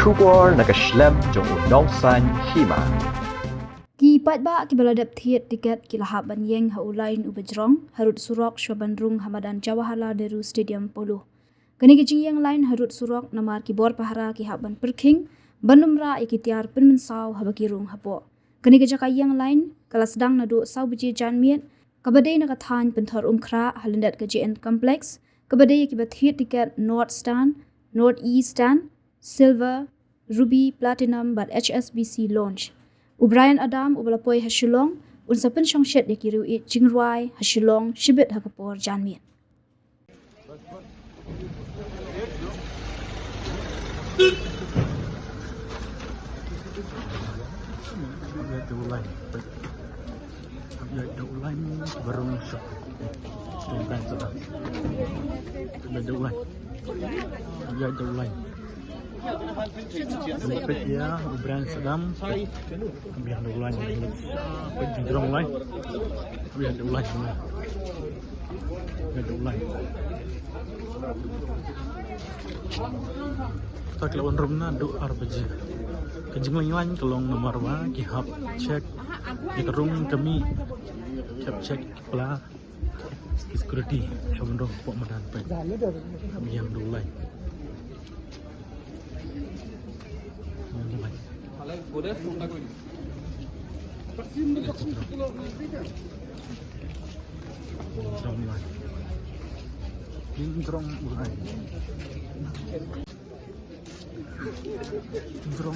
Shubor nakaslem jong unong san hima. Ki patba ki baladap thiet tiket ki lahap banyeng haulain ubajrong harut surok Shwabandrung Hamadan Jawaharlal Nehru Stadium Polo. Kani ki yang lain harut surok namar ki bor pahara ki haban perking banumra ikitiar penmensau habakirung hapo. Kani ki yang lain kala sedang nadu sau biji janmiet kabadai nakathan penthor umkra halendat ke JN Complex kabadai ki bathiet tiket North Stand, North East Stand, Silver, Ruby, Platinum bat HSBC launch. Ubrian Adam ubalapoy hasilong unsa pensyong shet dikiru it jingruai hasilong shibit hakapor janmiet. Ulan barong shop. Tungkan sudah. Ada ulan. Ada ulan. Lipit ya, ubran sedam. Biar ada ulan. Penjengkrong ulan. Biar ada ulan semua. Ada ulan. Kita kelawan rumna do arbaja. Kejenglang lain kelong nomor wa kihap cek di kerung kami cek kepala security Shwabandrung Pok Madan Pek kami yang dulai Indrong ulai Indrong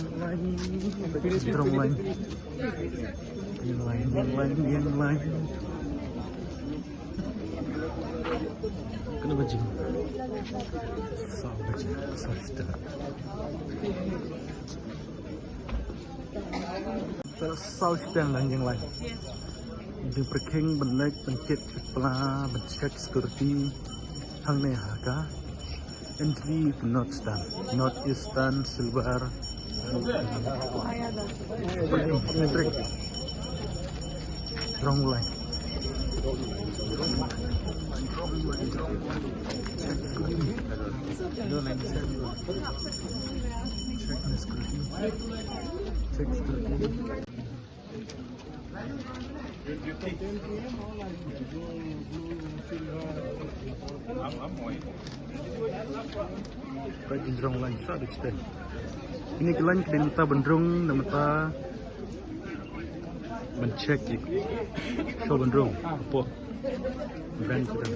lain yang lain kena bajing sah bajing sah setengah sah setengah yang lain di perking benek pencet kepala pencet security hang ne haka entry to North Stand, North East Stand, Silver. Wrong line. Check the screen. Check screen. Baik Indrong lain sa extend. Ini kelan kedenta Bandrung namata mencek Shwabandrung apa brand kita.